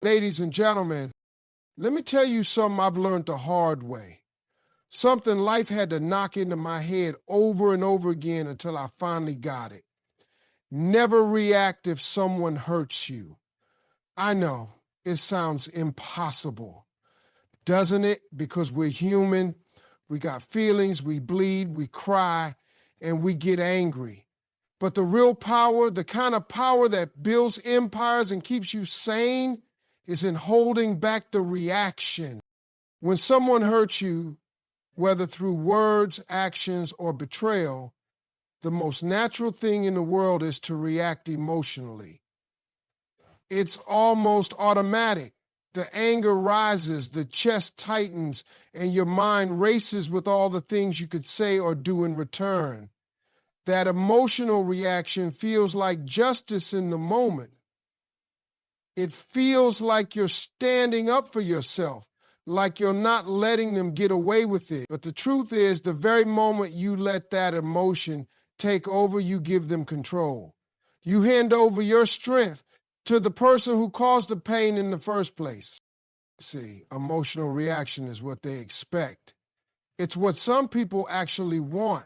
Ladies and gentlemen, let me tell you something I've learned the hard way. Something life had to knock into my head over and over again until I finally got it. Never react if someone hurts you. I know it sounds impossible, doesn't it? Because we're human, we got feelings, we bleed, we cry, and we get angry. But the real power, the kind of power that builds empires and keeps you sane, is in holding back the reaction. When someone hurts you, whether through words, actions, or betrayal, the most natural thing in the world is to react emotionally. It's almost automatic. The anger rises, the chest tightens, and your mind races with all the things you could say or do in return. That emotional reaction feels like justice in the moment. It feels like you're standing up for yourself, like you're not letting them get away with it. But the truth is, the very moment you let that emotion take over, you give them control. You hand over your strength to the person who caused the pain in the first place. See, emotional reaction is what they expect. It's what some people actually want.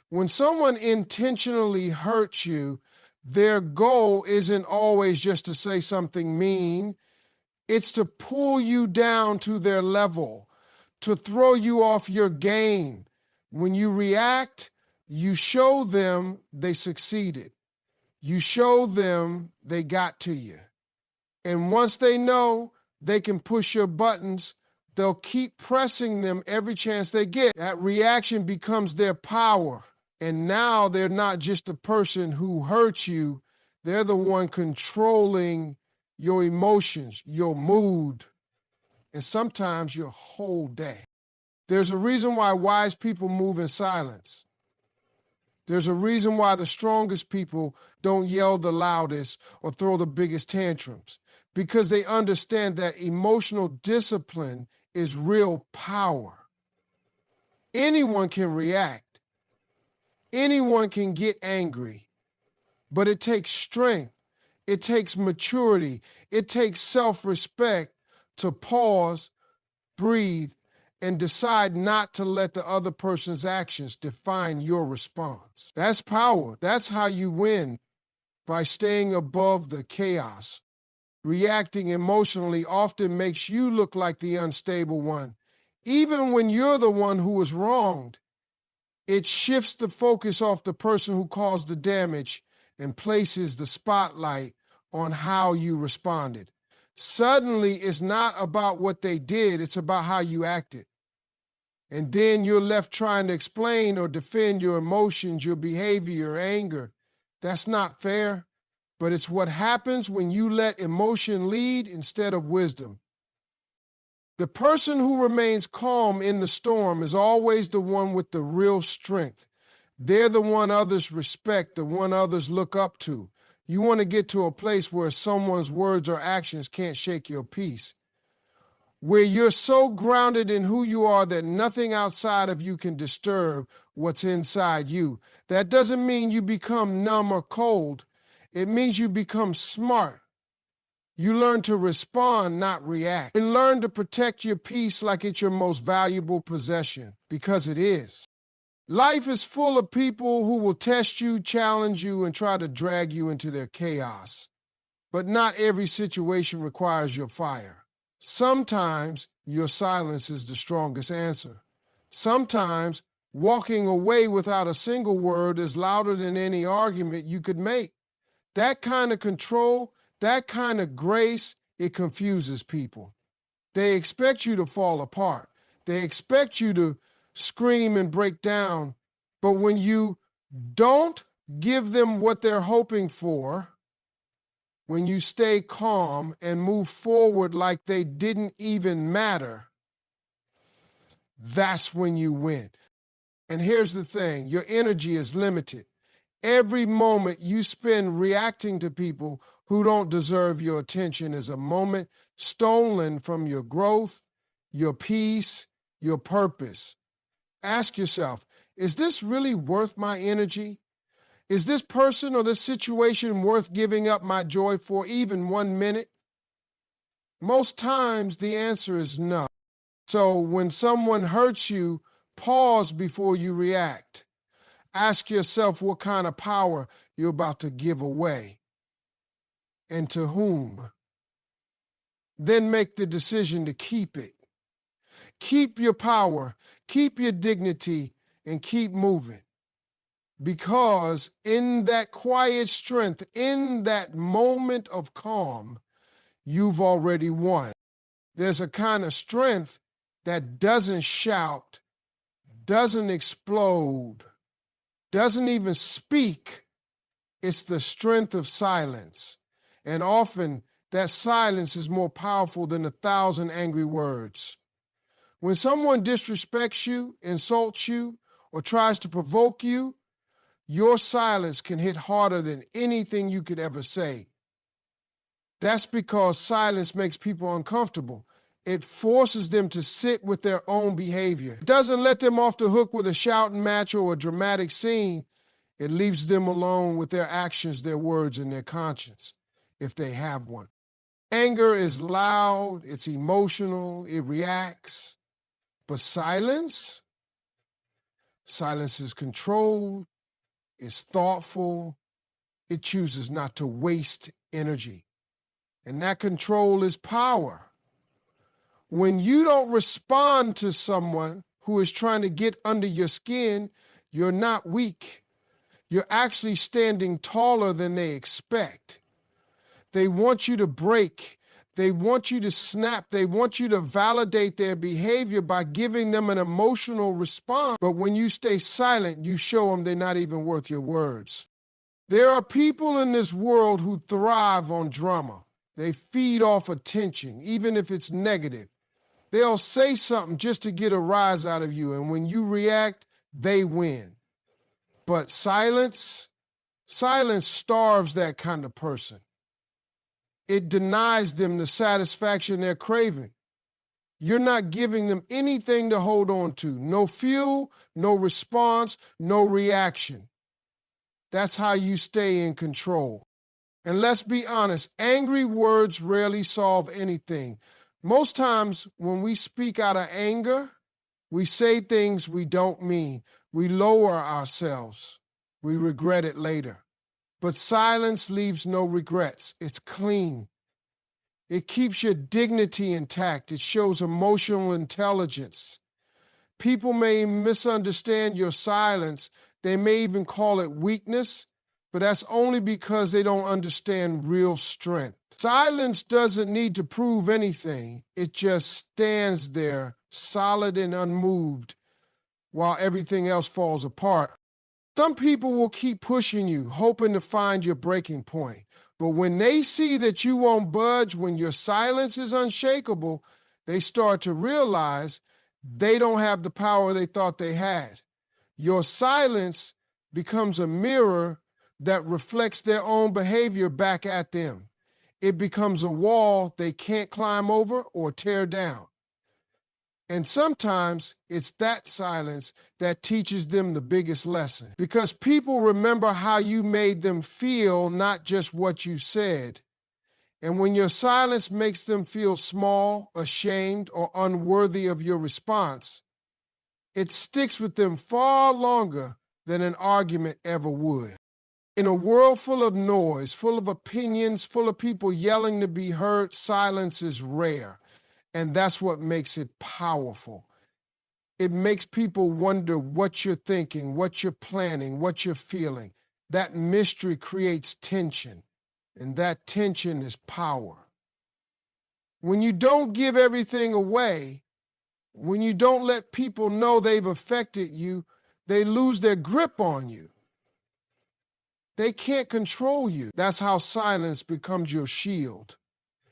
When someone intentionally hurts you, their goal isn't always just to say something mean. It's to pull you down to their level, to throw you off your game. When you react, you show them they succeeded. You show them they got to you. And once they know they can push your buttons, they'll keep pressing them every chance they get. That reaction becomes their power. And now they're not just the person who hurts you, they're the one controlling your emotions, your mood, and sometimes your whole day. There's a reason why wise people move in silence. There's a reason why the strongest people don't yell the loudest or throw the biggest tantrums, because they understand that emotional discipline is real power. Anyone can react. Anyone can get angry, but it takes strength, it takes maturity, it takes self-respect to pause, breathe, and decide not to let the other person's actions define your response. That's power. That's how you win, by staying above the chaos. Reacting emotionally often makes you look like the unstable one, even when you're the one who was wronged. It shifts the focus off the person who caused the damage and places the spotlight on how you responded. Suddenly, it's not about what they did, it's about how you acted. And then you're left trying to explain or defend your emotions, your behavior, your anger. That's not fair, but it's what happens when you let emotion lead instead of wisdom. The person who remains calm in the storm is always the one with the real strength. They're the one others respect, the one others look up to. You want to get to a place where someone's words or actions can't shake your peace, where you're so grounded in who you are that nothing outside of you can disturb what's inside you. That doesn't mean you become numb or cold. It means you become smart. You learn to respond, not react. And learn to protect your peace like it's your most valuable possession, because it is. Life is full of people who will test you, challenge you, and try to drag you into their chaos. But not every situation requires your fire. Sometimes your silence is the strongest answer. Sometimes walking away without a single word is louder than any argument you could make. That kind of control, that kind of grace, it confuses people. They expect you to fall apart. They expect you to scream and break down. But when you don't give them what they're hoping for, when you stay calm and move forward like they didn't even matter, that's when you win. And here's the thing, your energy is limited. Every moment you spend reacting to people who don't deserve your attention is a moment stolen from your growth, your peace, your purpose. Ask yourself, is this really worth my energy? Is this person or this situation worth giving up my joy for even 1 minute? Most times the answer is no. So when someone hurts you, pause before you react. Ask yourself what kind of power you're about to give away and to whom. Then make the decision to keep it. Keep your power, keep your dignity, and keep moving. Because in that quiet strength, in that moment of calm, you've already won. There's a kind of strength that doesn't shout, doesn't explode, doesn't even speak. It's the strength of silence. And often that silence is more powerful than 1,000 angry words. When someone disrespects you, insults you, or tries to provoke you, your silence can hit harder than anything you could ever say. That's because silence makes people uncomfortable. It forces them to sit with their own behavior. It doesn't let them off the hook with a shouting match or a dramatic scene. It leaves them alone with their actions, their words, and their conscience, if they have one. Anger is loud, it's emotional, it reacts. But silence is controlled, it's thoughtful, it chooses not to waste energy. And that control is power. When you don't respond to someone who is trying to get under your skin, you're not weak. You're actually standing taller than they expect. They want you to break. They want you to snap. They want you to validate their behavior by giving them an emotional response. But when you stay silent, you show them they're not even worth your words. There are people in this world who thrive on drama. They feed off attention, even if it's negative. They'll say something just to get a rise out of you, and when you react, they win. But silence starves that kind of person. It denies them the satisfaction they're craving. You're not giving them anything to hold on to. No fuel, no response, no reaction. That's how you stay in control. And let's be honest, angry words rarely solve anything. Most times when we speak out of anger, we say things we don't mean. We lower ourselves. We regret it later. But silence leaves no regrets. It's clean. It keeps your dignity intact. It shows emotional intelligence. People may misunderstand your silence. They may even call it weakness, but that's only because they don't understand real strength. Silence doesn't need to prove anything. It just stands there, solid and unmoved, while everything else falls apart. Some people will keep pushing you, hoping to find your breaking point. But when they see that you won't budge, when your silence is unshakable, they start to realize they don't have the power they thought they had. Your silence becomes a mirror that reflects their own behavior back at them. It becomes a wall they can't climb over or tear down. And sometimes it's that silence that teaches them the biggest lesson. Because people remember how you made them feel, not just what you said. And when your silence makes them feel small, ashamed, or unworthy of your response, it sticks with them far longer than an argument ever would. In a world full of noise, full of opinions, full of people yelling to be heard, silence is rare. And that's what makes it powerful. It makes people wonder what you're thinking, what you're planning, what you're feeling. That mystery creates tension, and that tension is power. When you don't give everything away, when you don't let people know they've affected you, they lose their grip on you. They can't control you. That's how silence becomes your shield.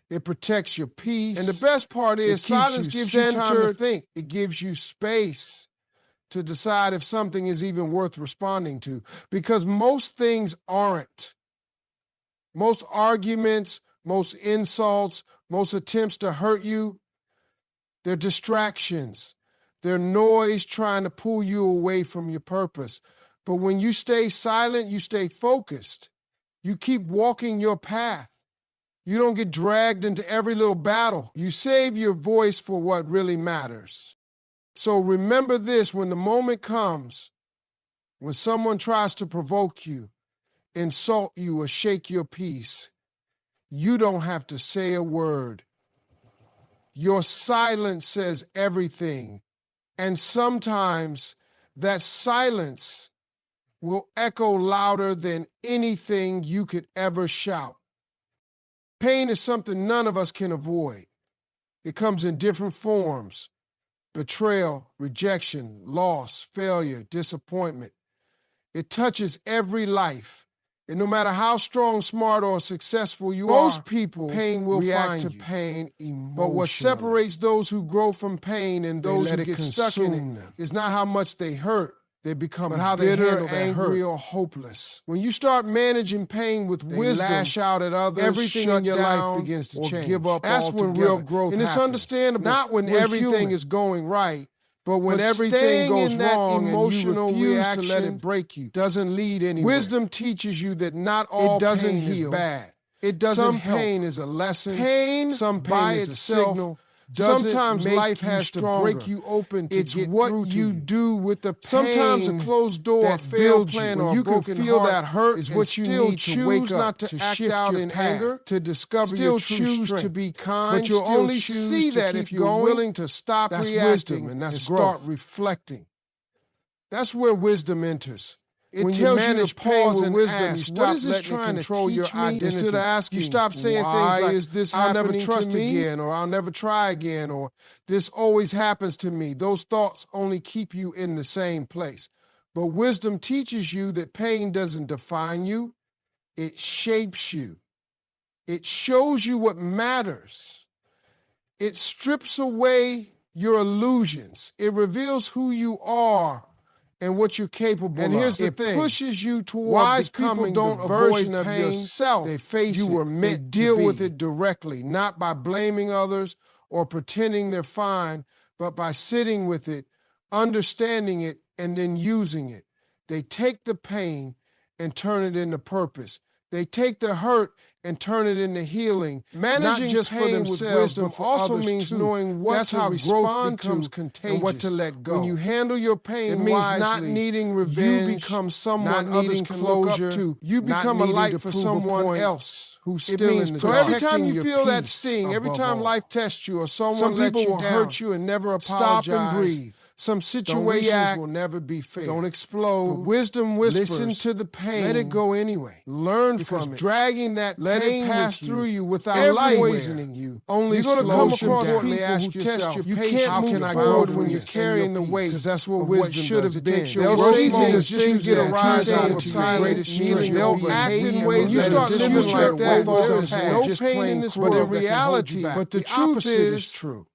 It protects your peace. And the best part is silence gives you time to think. It gives you space to decide if something is even worth responding to. Because most things aren't. Most arguments, most insults, most attempts to hurt you, they're distractions. They're noise trying to pull you away from your purpose. But when you stay silent, you stay focused. You keep walking your path. You don't get dragged into every little battle. You save your voice for what really matters. So remember this: when the moment comes, when someone tries to provoke you, insult you, or shake your peace, you don't have to say a word. Your silence says everything. And sometimes that silence will echo louder than anything you could ever shout. Pain is something none of us can avoid. It comes in different forms: betrayal, rejection, loss, failure, disappointment. It touches every life. And no matter how strong, smart, or successful you are, most people pain will react to pain emotionally. But what separates those who grow from pain and those who get stuck in it is not how much they hurt. They become but how bitter, they handle angry, or hopeless. When you start managing pain with wisdom, lash out at others, everything in your life begins to change. Give up. That's when real growth happens. And it's understandable. Not when everything is going right, but when everything goes wrong and you refuse to let it break you, doesn't lead anywhere. Wisdom teaches you that not all pain is bad. It doesn't help. Some pain is a lesson. Pain, some pain by is a signal. Sometimes life has to break you open to get through to you do with the pain. Sometimes a closed door, a failed plan, or you can feel that hurt is what you need to wake up, not to act out in anger, to discover your true strength. To be kind, but you'll only see that if you're willing to stop reacting and start reflecting. That's where wisdom enters. It when tells you to pause and wisdom, ask, you stop letting it control your identity. Instead of asking, you stop saying things like, is this I'll never trust again, or I'll never try again, or this always happens to me. Those thoughts only keep you in the same place. But wisdom teaches you that pain doesn't define you. It shapes you. It shows you what matters. It strips away your illusions. It reveals who you are and what you're capable of. And here's the thing. It pushes you toward becoming the version of yourself. They face you were meant to deal with it directly, not by blaming others or pretending they're fine, but by sitting with it, understanding it, and then using it. They take the pain and turn it into purpose. They take the hurt and turn it into healing. Managing not just pain for themselves, with wisdom also means too. Knowing what that's to how respond becomes contagious. And what to let go. When you handle your pain it means wisely, not needing revenge, you become someone others can look up to. You become a light for someone else who's still in the dark. So every time you feel that sting, every time life tests you or someone lets you down, hurt you and never apologize. Stop and breathe. Some situations will never be fair. Don't explode. But wisdom whispers. Listen to the pain. Let it go anyway. Learn from it. Dragging that pain pass through you without poisoning you. Only you're going to come across people who test your patience. How can I grow when you're carrying the weight? Because that's what wisdom should have been. They'll say things just to get a rise out of silent meaning. They'll act in ways that you start living like that. There's no pain in this world, but in reality, but the truth is true.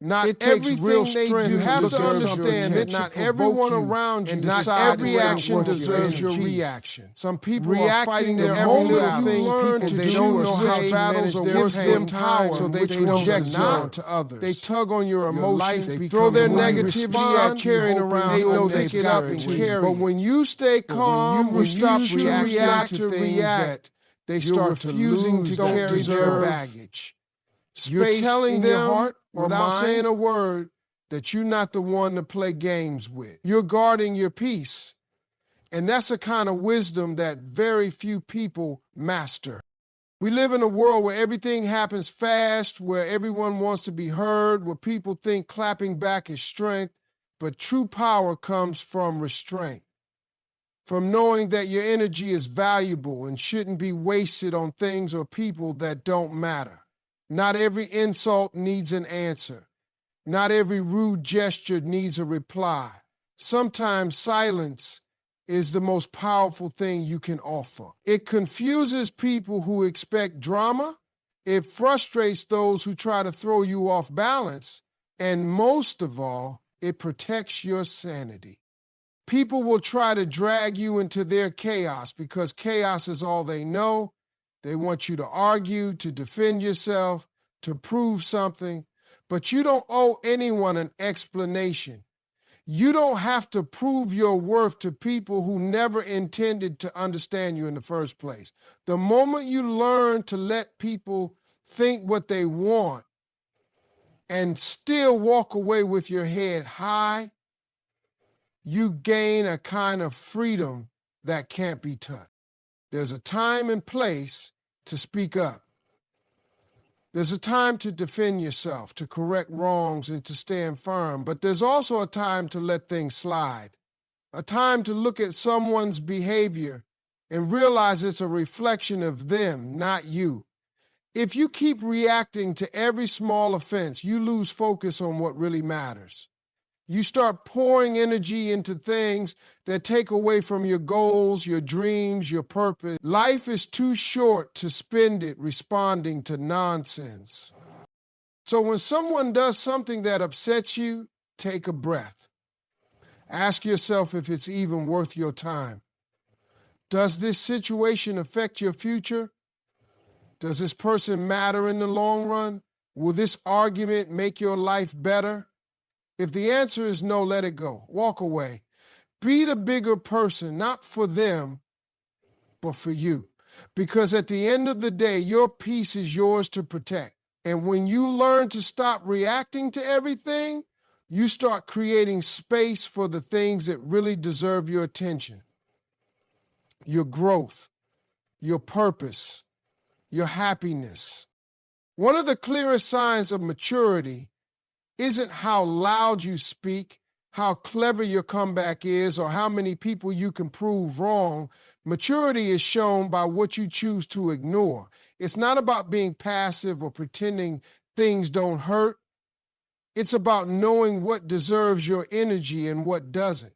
Not it takes real strength. You have to understand that not everyone around you, not every action deserves your reaction. Some people are fighting their own little thing, and they don't know how battles are worth them power, so they project not to others. They tug on your emotions. They throw their negativity at carrying around. They know they get up and carry. But when you stay calm, you stop reacting to things that they start refusing to carry their baggage. You're telling them, your heart, without saying a word, that you're not the one to play games with. You're guarding your peace. And that's a kind of wisdom that very few people master. We live in a world where everything happens fast, where everyone wants to be heard, where people think clapping back is strength, but true power comes from restraint. From knowing that your energy is valuable and shouldn't be wasted on things or people that don't matter. Not every insult needs an answer. Not every rude gesture needs a reply. Sometimes silence is the most powerful thing you can offer. It confuses people who expect drama. It frustrates those who try to throw you off balance. And most of all, it protects your sanity. People will try to drag you into their chaos because chaos is all they know. They want you to argue, to defend yourself, to prove something, but you don't owe anyone an explanation. You don't have to prove your worth to people who never intended to understand you in the first place. The moment you learn to let people think what they want and still walk away with your head high, you gain a kind of freedom that can't be touched. There's a time and place to speak up. There's a time to defend yourself, to correct wrongs, and to stand firm. But there's also a time to let things slide, a time to look at someone's behavior and realize it's a reflection of them, not you. If you keep reacting to every small offense, you lose focus on what really matters. You start pouring energy into things that take away from your goals, your dreams, your purpose. Life is too short to spend it responding to nonsense. So when someone does something that upsets you, take a breath. Ask yourself if it's even worth your time. Does this situation affect your future? Does this person matter in the long run? Will this argument make your life better? If the answer is no, let it go. Walk away. Be the bigger person, not for them, but for you. Because at the end of the day, your peace is yours to protect. And when you learn to stop reacting to everything, you start creating space for the things that really deserve your attention. Your growth, your purpose, your happiness. One of the clearest signs of maturity isn't how loud you speak, how clever your comeback is, or how many people you can prove wrong. Maturity is shown by what you choose to ignore. It's not about being passive or pretending things don't hurt. It's about knowing what deserves your energy and what doesn't.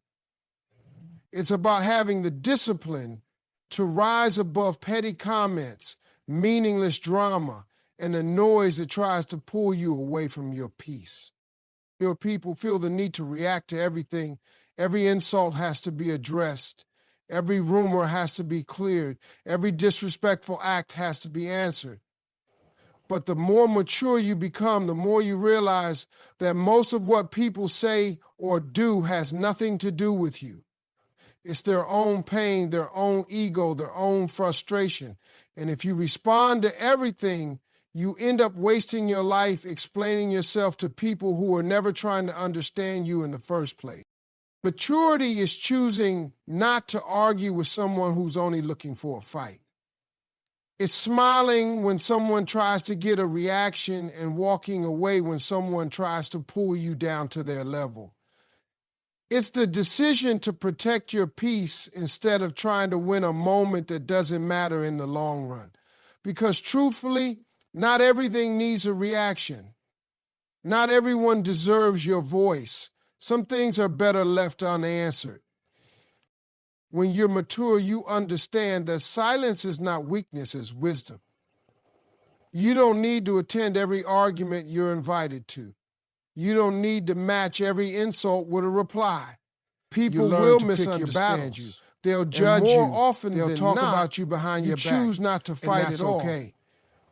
It's about having the discipline to rise above petty comments, meaningless drama, and the noise that tries to pull you away from your peace. Your people feel the need to react to everything. Every insult has to be addressed. Every rumor has to be cleared. Every disrespectful act has to be answered. But the more mature you become, the more you realize that most of what people say or do has nothing to do with you. It's their own pain, their own ego, their own frustration. And if you respond to everything, you end up wasting your life explaining yourself to people who are never trying to understand you in the first place. Maturity is choosing not to argue with someone who's only looking for a fight. It's smiling when someone tries to get a reaction and walking away when someone tries to pull you down to their level. It's the decision to protect your peace instead of trying to win a moment that doesn't matter in the long run. Because truthfully, not everything needs a reaction. Not everyone deserves your voice. Some things are better left unanswered. When you're mature, you understand that silence is not weakness, it's wisdom. You don't need to attend every argument you're invited to. You don't need to match every insult with a reply. People will misunderstand you. They'll judge you. More often they'll talk about you behind your back. You choose not to fight at all. Okay.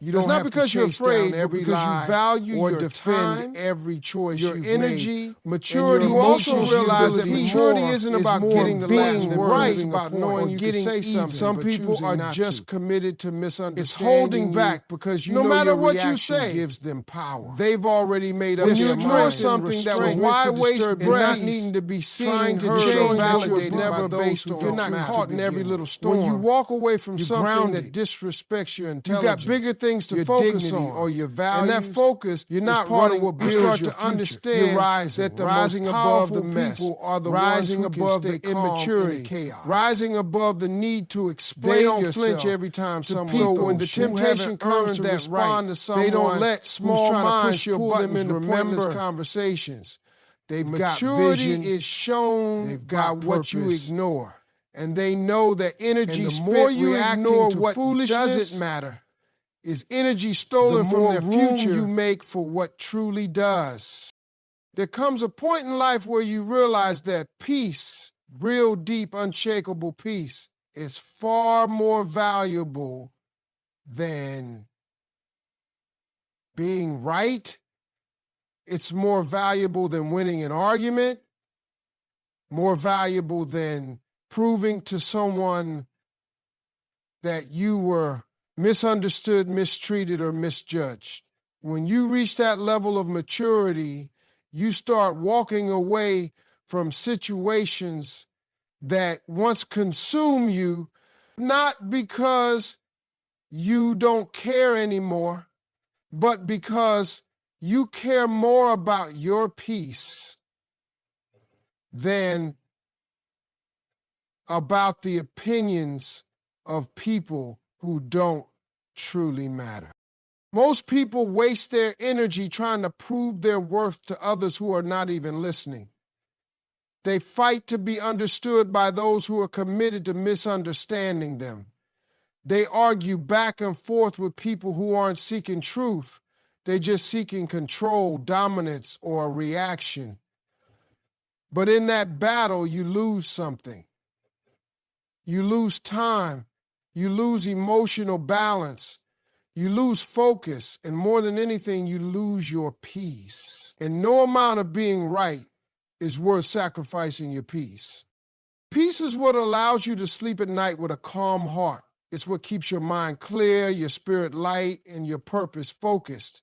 You don't have to chase down every lie, because you value or defend every choice your energy, maturity. You also realize that maturity isn't about getting the last word. It's about knowing you can say something. Some people are just committed to misunderstanding. It's holding back because you know your reaction gives them power. They've already made up their mind. When you ignore something that was why waste breath, not needing to be seen, heard, validated, never based on. You're not caught in every little storm. When you walk away from something that disrespects your intelligence, you got bigger things to your focus on, or your values, and that focus, you're not running what builds your future. To understand you're rising, that the rising above the mess, people are the rising above the immaturity, chaos, rising above the need to explain yourself. They don't flinch every time someone. So when the temptation comes to respond to someone, they don't let small minds pull them into pointless conversations. They've got vision. Maturity is shown. They've got what you ignore, and they know that energy. And the more you ignore what doesn't matter, is energy stolen from their future you make for what truly does. There comes a point in life where you realize that peace, real deep, unshakable peace, is far more valuable than being right. It's more valuable than winning an argument. more valuable than proving to someone that you were misunderstood, mistreated, or misjudged. When you reach that level of maturity, you start walking away from situations that once consume you, not because you don't care anymore, but because you care more about your peace than about the opinions of people who don't truly matter. Most people waste their energy trying to prove their worth to others who are not even listening. They fight to be understood by those who are committed to misunderstanding them. They argue back and forth with people who aren't seeking truth. They're just seeking control, dominance, or a reaction. But in that battle, you lose something. You lose time. You lose emotional balance. You lose focus. And more than anything, you lose your peace. And no amount of being right is worth sacrificing your peace. Peace is what allows you to sleep at night with a calm heart. It's what keeps your mind clear, your spirit light, and your purpose focused.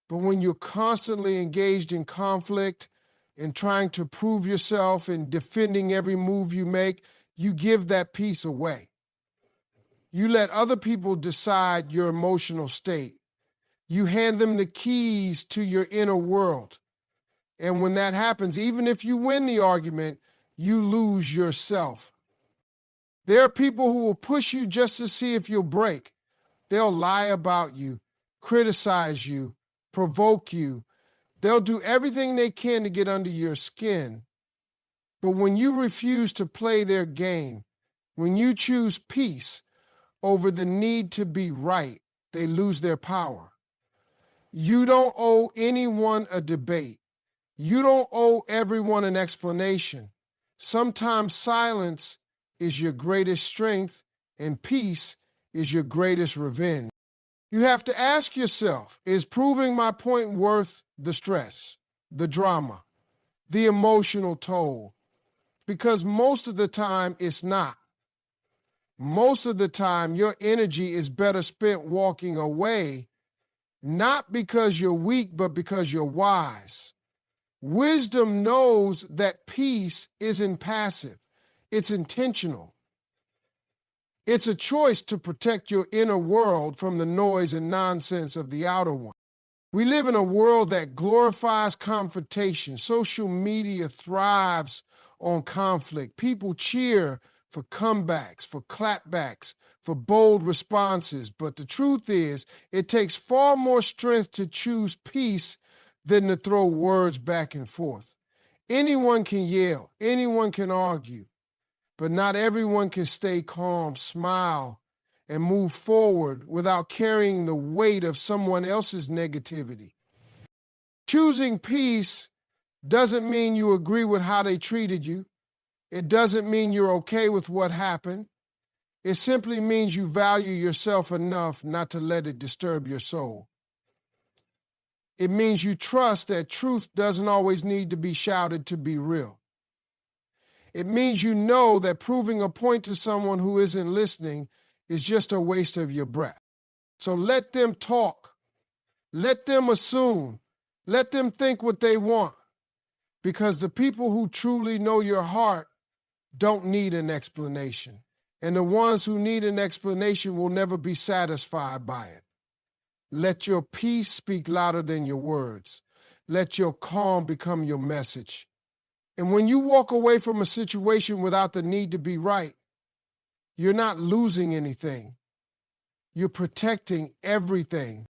But when you're constantly engaged in conflict and trying to prove yourself and defending every move you make, you give that peace away. You let other people decide your emotional state. You hand them the keys to your inner world. And when that happens, even if you win the argument, you lose yourself. There are people who will push you just to see if you'll break. They'll lie about you, criticize you, provoke you. They'll do everything they can to get under your skin. But when you refuse to play their game, when you choose peace over the need to be right, they lose their power. You don't owe anyone a debate. You don't owe everyone an explanation. Sometimes silence is your greatest strength, and peace is your greatest revenge. You have to ask yourself, is proving my point worth the stress, the drama, the emotional toll? Because most of the time, it's not. Most of the time, your energy is better spent walking away, not because you're weak, but because you're wise. Wisdom knows that peace isn't passive. It's intentional. It's a choice to protect your inner world from the noise and nonsense of the outer one. We live in a world that glorifies confrontation. Social media thrives on conflict. People cheer for comebacks, for clapbacks, for bold responses. But the truth is, it takes far more strength to choose peace than to throw words back and forth. Anyone can yell, anyone can argue, but not everyone can stay calm, smile, and move forward without carrying the weight of someone else's negativity. Choosing peace doesn't mean you agree with how they treated you. It doesn't mean you're okay with what happened. It simply means you value yourself enough not to let it disturb your soul. It means you trust that truth doesn't always need to be shouted to be real. It means you know that proving a point to someone who isn't listening is just a waste of your breath. So let them talk. Let them assume. Let them think what they want. Because the people who truly know your heart don't need an explanation. And the ones who need an explanation will never be satisfied by it. Let your peace speak louder than your words. Let your calm become your message. And when you walk away from a situation without the need to be right, you're not losing anything. You're protecting everything.